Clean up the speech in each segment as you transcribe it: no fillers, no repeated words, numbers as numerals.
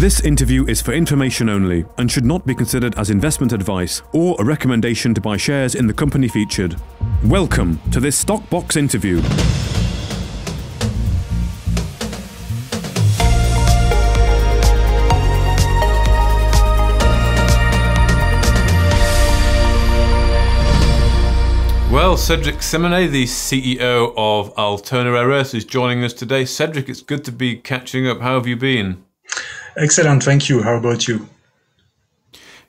This interview is for information only and should not be considered as investment advice or a recommendation to buy shares in the company featured. Welcome to this Stock Box interview. Well, Cedric Simonet, the CEO of Altona Rare Earths, is joining us today. Cedric, it's good to be catching up. How have you been? Excellent, thank you. How about you?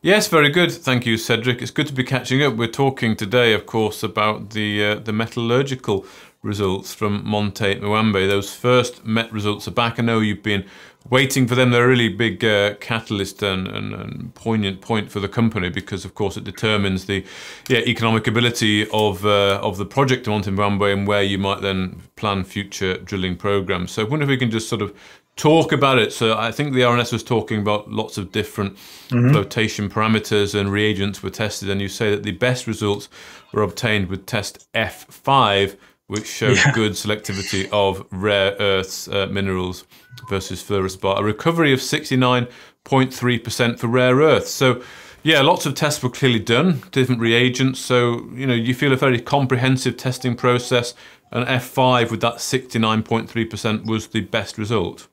Yes, very good. Thank you, Cedric. It's good to be catching up. We're talking today, of course, about the metallurgical results from Monte Muambe. Those first MET results are back. I know you've been waiting for them. They're a really big catalyst and poignant point for the company because, of course, it determines the economic ability of the project Monte Muambe and where you might then plan future drilling programs. So I wonder if we can just sort of talk about it. So I think the RNS was talking about lots of different flotation parameters and reagents were tested, and you say that the best results were obtained with test F5, which showed good selectivity of rare earths minerals versus fluorspar, a recovery of 69.3% for rare earths. So yeah, lots of tests were clearly done, different reagents. So, you know, you feel a very comprehensive testing process, and F5 with that 69.3% was the best result.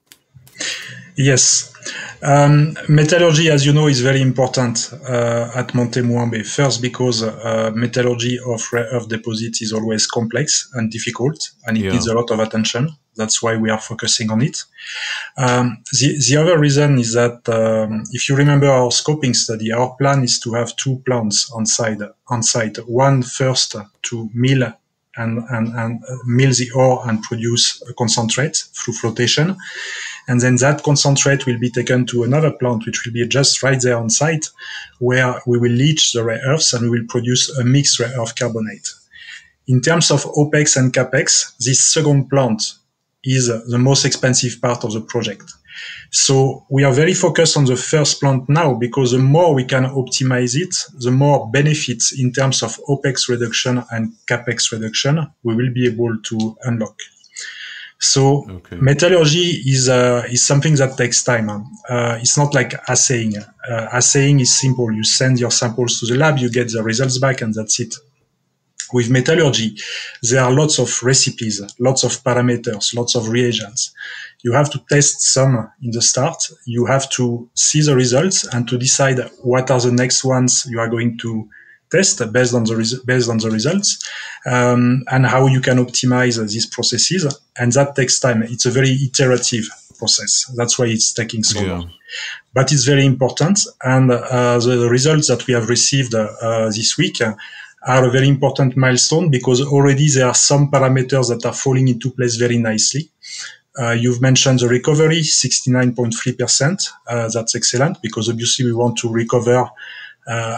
Yes. Metallurgy, as you know, is very important at Monte Muambe. First, because metallurgy of rare earth deposits is always complex and difficult, and it needs a lot of attention. That's why we are focusing on it. The other reason is that if you remember our scoping study, our plan is to have two plants on site. One first to mill and mill the ore and produce a concentrate through flotation. And then that concentrate will be taken to another plant, which will be just right there on site, where we will leach the rare earths and we will produce a mixed rare earth carbonate. In terms of OPEX and CAPEX, this second plant is the most expensive part of the project. So we are very focused on the first plant now, because the more we can optimize it, the more benefits in terms of OPEX reduction and CAPEX reduction we will be able to unlock. So metallurgy is something that takes time. It's not like assaying. Assaying is simple. You send your samples to the lab, you get the results back, and that's it. With metallurgy, there are lots of recipes, lots of parameters, lots of reagents. You have to test some in the start. You have to see the results and to decide what are the next ones you are going to test based on the results, and how you can optimize these processes. And that takes time. It's a very iterative process. That's why it's taking so long. But it's very important. And the results that we have received this week are a very important milestone, because already there are some parameters that are falling into place very nicely. You've mentioned the recovery, 69.3%. That's excellent, because obviously we want to recover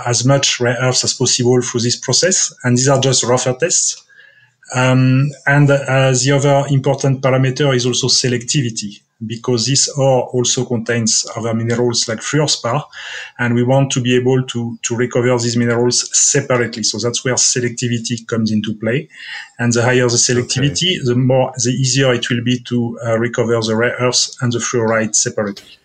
as much rare earths as possible through this process. And these are just rougher tests. The other important parameter is also selectivity, because this ore also contains other minerals like fluorspar, and we want to be able to recover these minerals separately. So that's where selectivity comes into play. And the higher the selectivity, the easier it will be to recover the rare earths and the fluoride separately.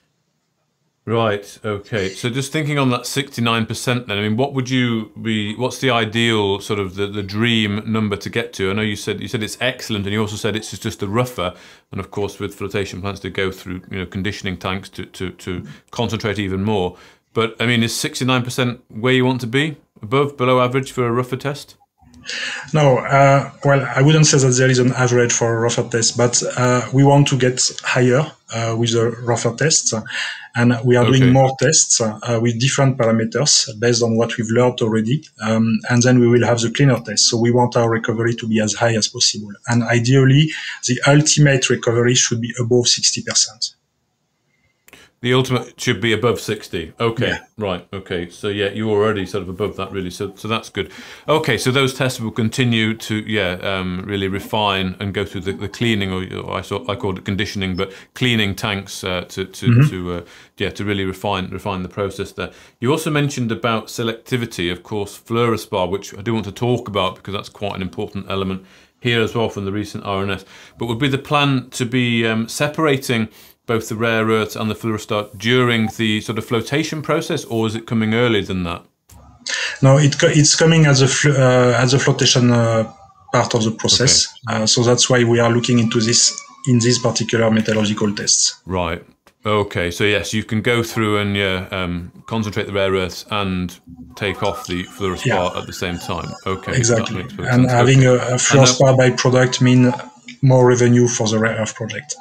Right. Okay. So just thinking on that 69%, then, I mean, what's the ideal sort of the dream number to get to? I know you said it's excellent, and you also said it's just the rougher, and of course with flotation plants to go through, you know, conditioning tanks to concentrate even more. But I mean, is 69% where you want to be? Above, below average for a rougher test? No, well, I wouldn't say that there is an average for a rougher test, but we want to get higher with the rougher tests, and we are doing more tests with different parameters based on what we've learned already, and then we will have the cleaner test. So we want our recovery to be as high as possible, and ideally, the ultimate recovery should be above 60%. The ultimate should be above 60. Okay, right. Okay, so yeah, you're already sort of above that, really. So that's good. Okay, so those tests will continue to really refine and go through the cleaning, or I called it conditioning, but cleaning tanks to really refine the process there. You also mentioned about selectivity, of course, fluorspar, which I do want to talk about because that's quite an important element here as well from the recent RNS. But would be the plan to be separating both the rare earths and the fluorspar during the sort of flotation process, or is it coming earlier than that? No, it's coming as a flotation part of the process. Okay. So that's why we are looking into this in these particular metallurgical tests. Right. Okay. So yes, you can go through and concentrate the rare earths and take off the fluorspar at the same time. Okay. Exactly. And having a fluorspar byproduct mean more revenue for the rare earth project.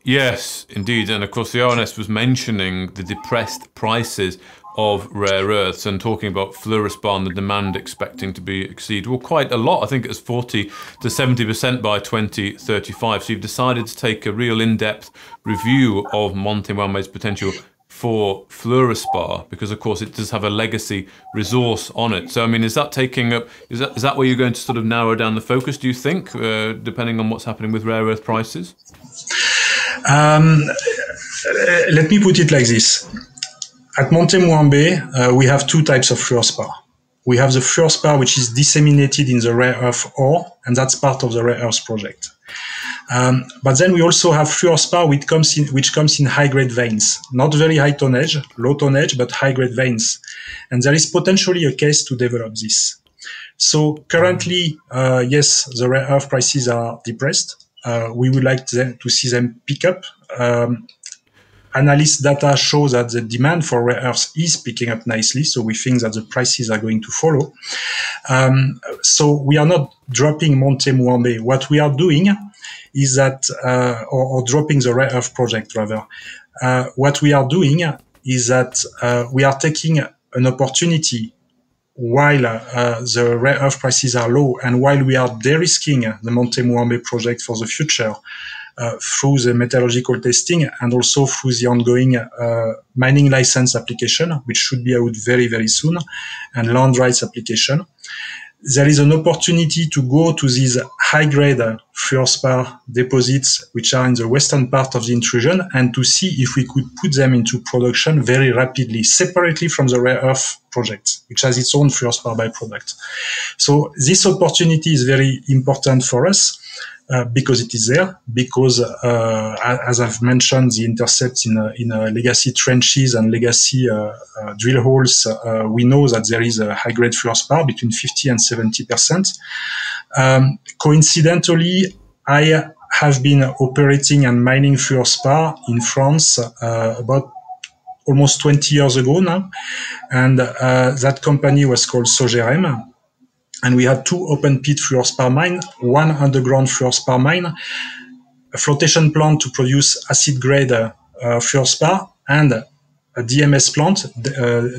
Yes, indeed. And of course, the RNS was mentioning the depressed prices of rare earths and talking about fluorspar and the demand expecting to exceed, well, quite a lot. I think it's 40 to 70% by 2035. So you've decided to take a real in-depth review of Monte Muambe's potential for fluorspar, because of course it does have a legacy resource on it. So I mean, is that taking up, is that where you're going to sort of narrow down the focus, do you think, depending on what's happening with rare earth prices? Let me put it like this. At Monte Muambe, we have two types of fluorspar. We have the fluorspar, which is disseminated in the rare earth ore, and that's part of the rare earth project. But then we also have fluorspar, which comes in high-grade veins. Not very high tonnage, low tonnage, but high-grade veins. And there is potentially a case to develop this. So currently, yes, the rare earth prices are depressed. We would like to see them pick up. Analyst data shows that the demand for rare earths is picking up nicely, so we think that the prices are going to follow. So we are not dropping Monte Muambe. What we are doing is that, or dropping the rare earth project rather. What we are doing is that we are taking an opportunity while the rare earth prices are low and while we are de-risking the Monte Muambe project for the future, through the metallurgical testing and also through the ongoing mining license application, which should be out very, very soon, and land rights application. There is an opportunity to go to these high-grade fluorspar deposits, which are in the western part of the intrusion, and to see if we could put them into production very rapidly, separately from the rare earth project, which has its own fluorspar byproduct. So this opportunity is very important for us. Because it is there, because as I've mentioned, the intercepts in legacy trenches and legacy drill holes, we know that there is a high-grade fluorspar between 50 and 70%. Coincidentally, I have been operating and mining fluorspar in France about almost 20 years ago now, and that company was called Sogerem. And we had two open pit fluorspar mine, one underground fluorspar mine, a flotation plant to produce acid grade fluorspar, and a DMS plant,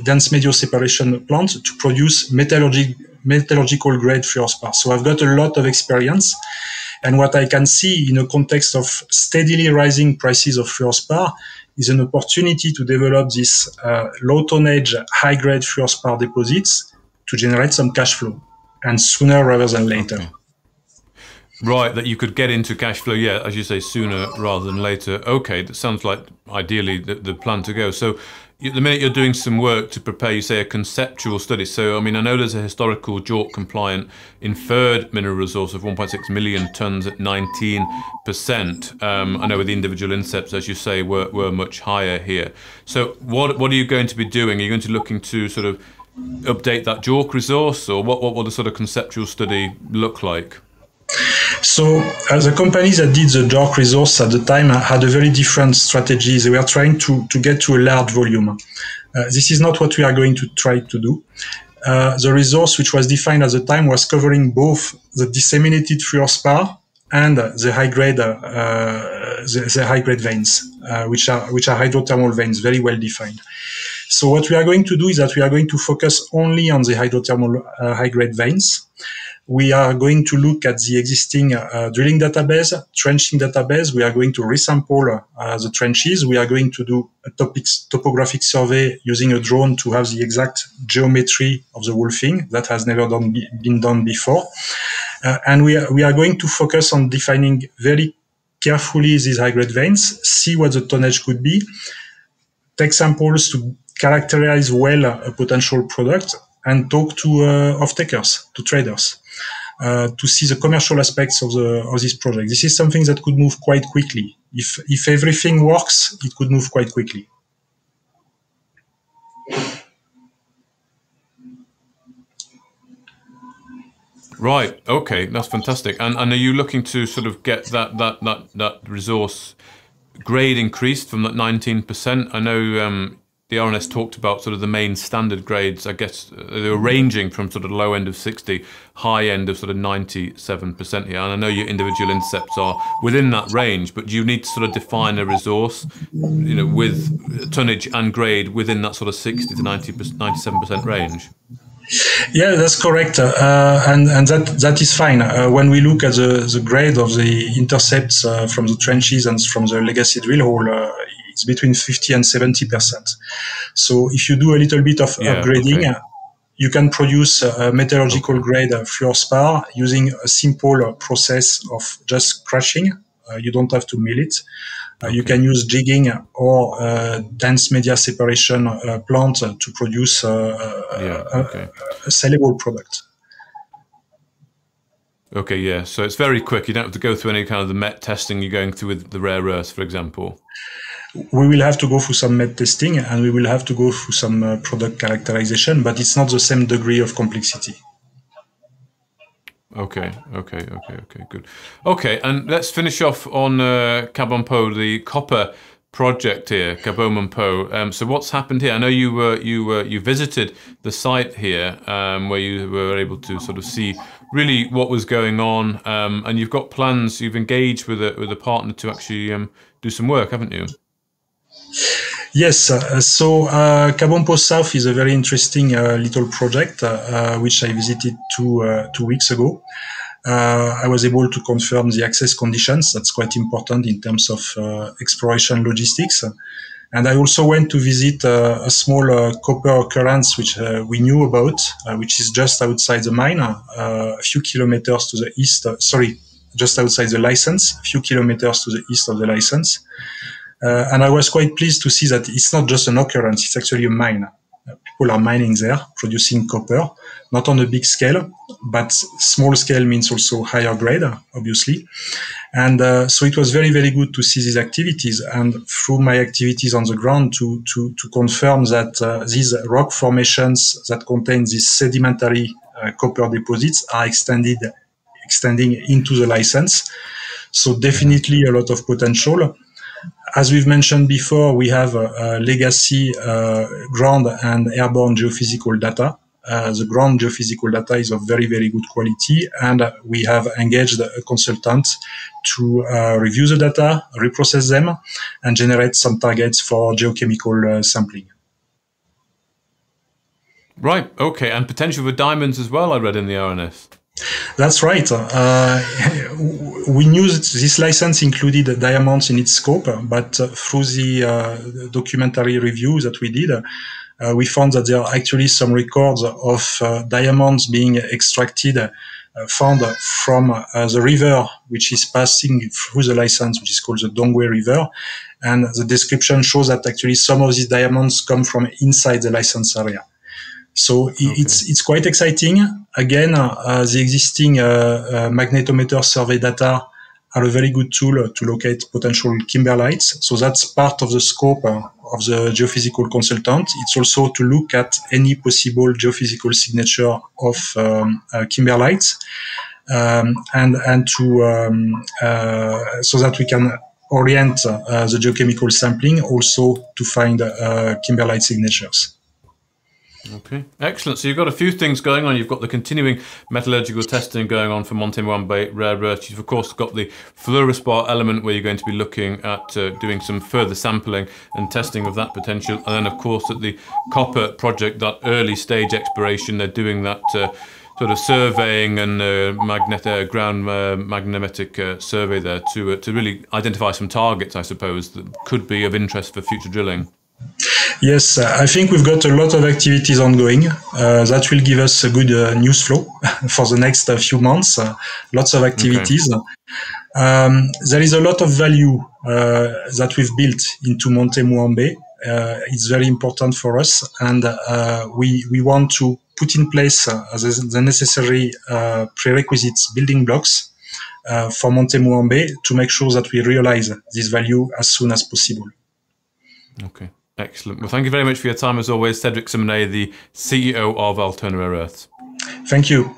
dense medio separation plant, to produce metallurgical grade fluorspar. So I've got a lot of experience. And what I can see in a context of steadily rising prices of fluorspar is an opportunity to develop this low tonnage, high grade fluorspar deposits to generate some cash flow. And sooner rather than later. Okay. Right, that you could get into cash flow, yeah, as you say, sooner rather than later. Okay, that sounds like ideally the plan to go. So the minute you're doing some work to prepare, you say, a conceptual study. So, I mean, I know there's a historical JORC-compliant inferred mineral resource of 1.6 million tonnes at 19%. I know with the individual intercepts, as you say, were much higher here. So what are you going to be doing? Are you going to be looking to sort of update that JORC resource, or what will the sort of conceptual study look like? So the companies that did the JORC resource at the time had a very different strategy. They were trying to get to a large volume. This is not what we are going to try to do. The resource, which was defined at the time, was covering both the disseminated fluorspar and the high-grade veins, which are hydrothermal veins, very well defined. So what we are going to do is that we are going to focus only on the hydrothermal high-grade veins. We are going to look at the existing drilling database, trenching database. We are going to resample the trenches. We are going to do a topographic survey using a drone to have the exact geometry of the whole thing. That has never been done before. And we are going to focus on defining very carefully these high-grade veins, see what the tonnage could be, take samples to characterize well a potential product, and talk to off-takers, to traders. to see the commercial aspects of this project. This is something that could move quite quickly. If everything works, it could move quite quickly. Right. Okay, that's fantastic. And are you looking to sort of get that resource grade increased from that 19%? I know the RNS talked about sort of the main standard grades. I guess they were ranging from sort of low end of 60, high end of sort of 97% here. And I know your individual intercepts are within that range, but do you need to sort of define a resource, you know, with tonnage and grade within that sort of 60 to 97% range? Yeah, that's correct, and that is fine. When we look at the grade of the intercepts from the trenches and from the legacy drill hole, it's between 50 and 70%. So if you do a little bit of upgrading, you can produce a metallurgical grade fluorspar using a simple process of just crushing. You don't have to mill it. You can use jigging or dense media separation plant to produce a sellable product. Okay, yeah. So it's very quick. You don't have to go through any kind of the MET testing you're going through with the rare earths, for example. We will have to go through some MET testing and we will have to go through some product characterization, but it's not the same degree of complexity. Okay, good. Okay, and let's finish off on Kabompo, the copper project here, Kabompo. So what's happened here? I know you visited the site here, where you were able to sort of see really what was going on, and you've got plans. You've engaged with a partner to actually do some work, haven't you? Yes, so Kabompo South is a very interesting little project, which I visited two weeks ago. I was able to confirm the access conditions. That's quite important in terms of exploration logistics. And I also went to visit a small copper occurrence, which we knew about, which is just outside the mine, a few kilometers to the east, just outside the license, a few kilometers to the east of the license. And I was quite pleased to see that it's not just an occurrence, it's actually a mine. People are mining there, producing copper, not on a big scale, but small scale means also higher grade, obviously. And so it was very, very good to see these activities, and through my activities on the ground to confirm that these rock formations that contain these sedimentary copper deposits are extending into the license. So definitely a lot of potential. As we've mentioned before, we have legacy ground and airborne geophysical data. The ground geophysical data is of very, very good quality, and we have engaged a consultant to review the data, reprocess them, and generate some targets for geochemical sampling. Right, okay, and potential for diamonds as well, I read in the RNS. That's right. We knew that this license included diamonds in its scope, but through the documentary review that we did, we found that there are actually some records of diamonds being extracted, found from the river which is passing through the license, which is called the Dongwe River. And the description shows that actually some of these diamonds come from inside the license area. So it's quite exciting. Again, the existing magnetometer survey data are a very good tool to locate potential kimberlites. So that's part of the scope of the geophysical consultant. It's also to look at any possible geophysical signature of kimberlites, and to so that we can orient the geochemical sampling also to find kimberlite signatures. Okay, excellent. So you've got a few things going on. You've got the continuing metallurgical testing going on for Monte Muambe rare earths. You've of course got the Fluorspar element where you're going to be looking at doing some further sampling and testing of that potential. And then of course at the copper project, that early stage exploration, they're doing that sort of surveying and ground magnetic survey there to really identify some targets, I suppose, that could be of interest for future drilling. Yes, I think we've got a lot of activities ongoing. That will give us a good news flow for the next few months. Lots of activities. Okay. There is a lot of value that we've built into Monte Muambe. It's very important for us, and we want to put in place the necessary prerequisites, building blocks for Monte Muambe to make sure that we realize this value as soon as possible. Okay, excellent. Well, thank you very much for your time as always, Cedric Simonet, the CEO of Altona Rare Earths. Thank you.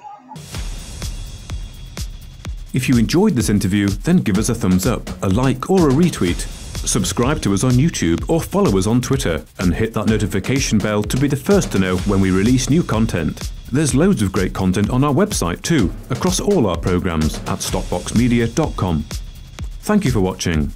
If you enjoyed this interview, then give us a thumbs up, a like or a retweet. Subscribe to us on YouTube or follow us on Twitter and hit that notification bell to be the first to know when we release new content. There's loads of great content on our website too, across all our programs at stockboxmedia.com. Thank you for watching.